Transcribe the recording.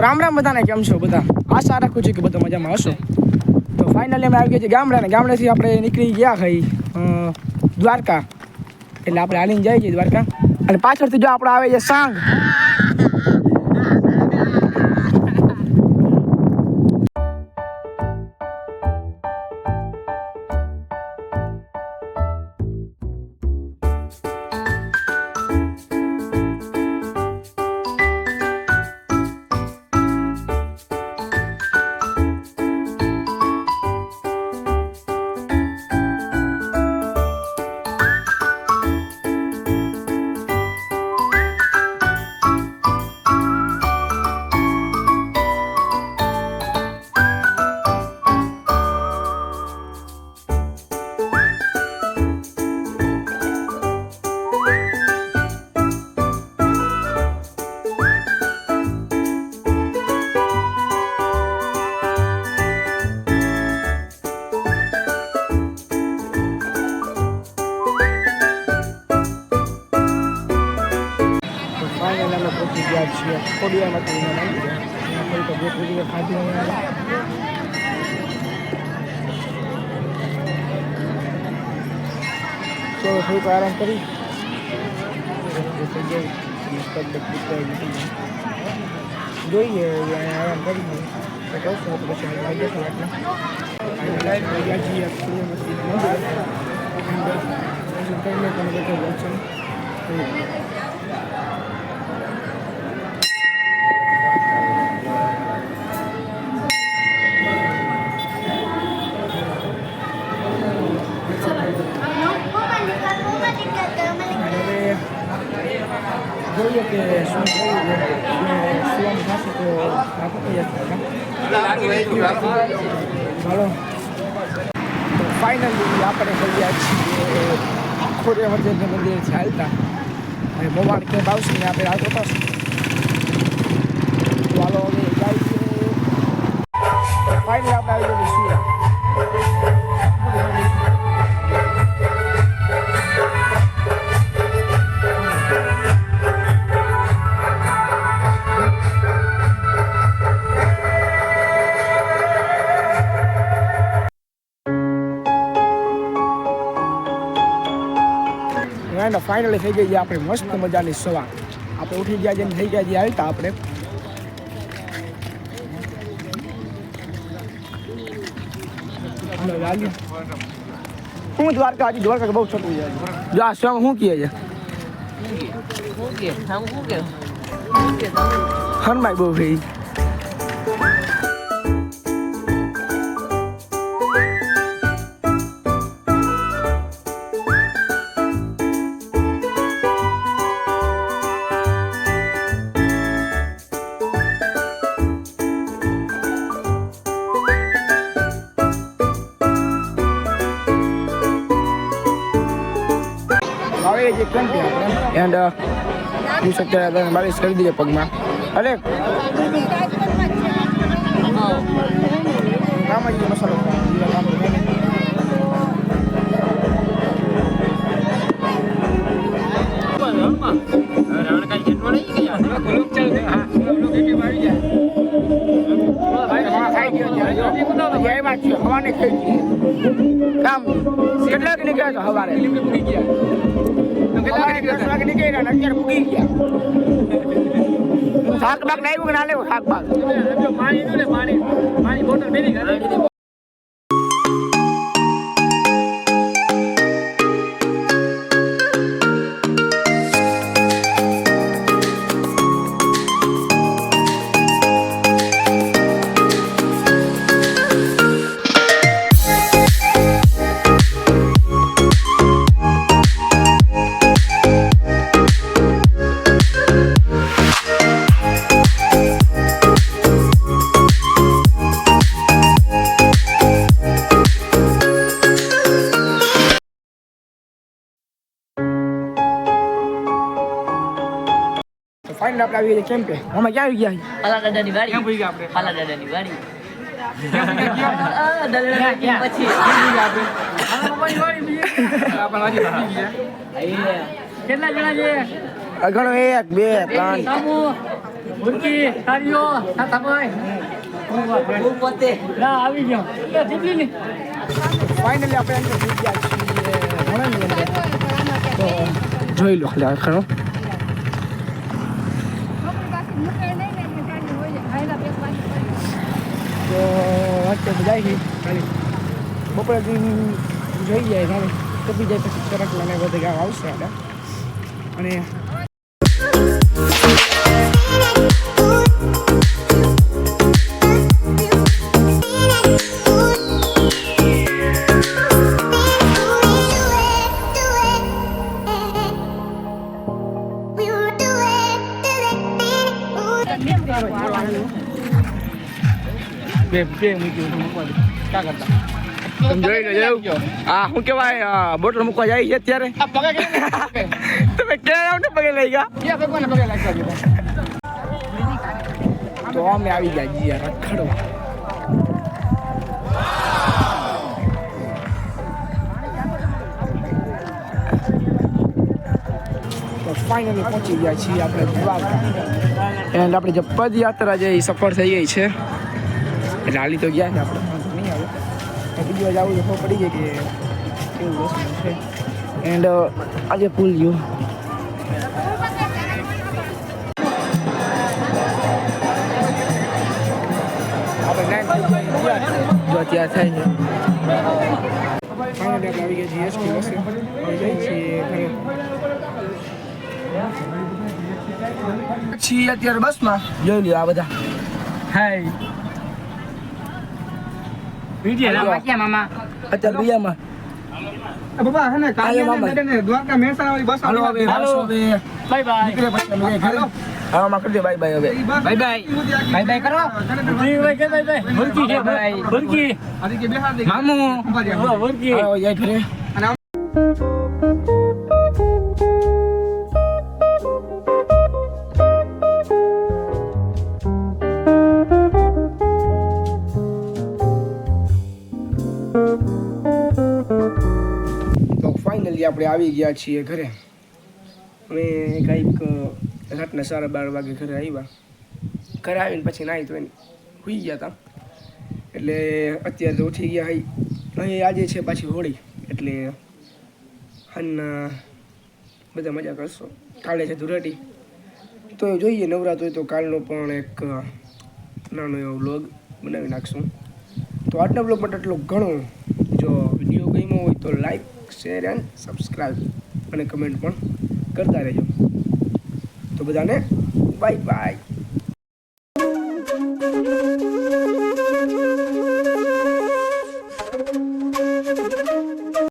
રામ રામ બધાને, કેમ છો બધા? આશા રાખું છું કે બધા મજામાં હશો. તો ફાઇનલી અમે આવી ગયા છીએ ગામડાને. ગામડેથી આપણે નીકળી ગયા થઈ દ્વારકા, એટલે આપણે હાલીને જઈએ છીએ દ્વારકા. અને પાછળથી જો આપણે આવે છે સાંગ. પહોંચી ગયા છીએ ખોડિયામાંથી તો બે પૂરી ખાધી તો થોડુંક આરામ કરી જોઈએ આરામ કરી કહું તો પછી આવી જશે આટલા ગયા છીએ જોઈએ કે શું સુવાનું થશે તો આપો ચાલો. તો ફાઇનલી આપણે ગયા છીએ ખોડિયાર મંદિરથી હાલતા અને મોબાઈલ કેમ્પ આવશે ને આપણે આવતો થશે. ચાલો હવે જાય છે. ફાઇનલી આપણે આવી જઈએ સુરત. ફાઇનલી થઈ ગઈ આપણે મસ્ત મજાની સવાર. આપણે ઉઠી ગયા જેમ થઈ ગયા જે હાલતા આપણે હું દ્વારકા હજી દ્વારકા બહુ છોટું જાય જો આ સોંગ શું કહે છે હનમાઈ બહુ ભાઈ. જે કેમ કે આપણે એન્ડ હું સત્યારે માલિશ કરી દઈએ પગમાં. અરે કામજી મસાલો હવાને ખાઈ કામ કેટલાક નીકળ્યા છો સવારે? શાક બાગ ના આવ્યું કે ના લેવું શાક બાગ પાણી બોટલ ભેગી. ફાઇનલ આપણે આવી ગયા કેમ્પે. અમે ક્યાં આવી ગયા? પાલા દાદાની વાડી. ક્યાં ભૂલી ગયા આપણે? પાલા દાદાની વાડી. કેટલા જણા છે? ઘણો 1 2 3 ભૂરકી તારીઓ સાતા ભાઈ હું પોતે ના આવી ગયો જીતલી ની ફાઇનલી આપણે અંદર જઈ ગયા છીએ ઘણાની અંદર તો જોઈ લો ખાલી ખરો તો અત્યારે જાય છે ખાલી બપોરે જોઈ જાય ખાલી કપી જાય પછી ચરકલા ને બધે ગામ આવશે આપણે અને શું કેવાય બોટલ મૂકવા જાય છે અત્યારે તમે ક્યાં પગે લઈ ગયા તો અમે આવી ગયા જીયા રખડવા તો ફાઇનલી પહોંચી ગયા છીએ આપણે દ્વારકા એન્ડ આપણે જે પદયાત્રા જે સફળ થઈ ગઈ છે એટલે હાલી તો ગયા છે આપણે વાંધો નહીં આવે બીજી વાર આવું તો ખબર પડી ગઈ કે કેવું વસ્તુ છે એન્ડ આજે પુલ ગયું આપણે જો ત્યાં થાય છે ફાઇનલી આપણે આવી ગયા છીએ એસટી બસે હવે જઈએ છીએ ઘરે છીએ અત્યારે બસમાં જોઈ લ્યો આ બધા હાય મામા અત્યારે બીજામાં બાબા હે ને કાલે ને દ્વારકા મહેસાણા વાળી બસ હાલો હવે હાલો. બાય બાય નીકળે પછી અમે ઘરે હા માં કરી દે બાય બાય હવે બાય બાય બાય બાય કરો ભૂરકી ભાઈ કે બાય બાય ભૂરકી કે ભાઈ ભૂરકી આદિ કે બેહાર દે મામુ ભૂરકી હા જાય ઘરે તો ફાઇનલી આપણે આવી ગયા છીએ ઘરે અમે કંઈક રાતના 12:30 વાગે ઘરે આવ્યા ઘરે આવીને પછી નાહી ધોઈને સૂઈ ગયા હતા એટલે અત્યારે તો ઉઠી ગયા અહીં આજે છે પાછી હોળી એટલે હાલના બધા મજા કરશો કાલે છે ધૂળેટી તો જોઈએ નવરાત હોય તો કાલનો પણ એક નાનો એવો વ્લોગ બનાવી નાખશું તો આજના વ્લોગ માટે એટલો ઘણો જો વિડીયો ગમ્યો હોય તો લાઈક શેર એન્ડ સબસ્ક્રાઈબ અને કમેન્ટ પણ કરતા રહેજો તો બધાને બાય બાય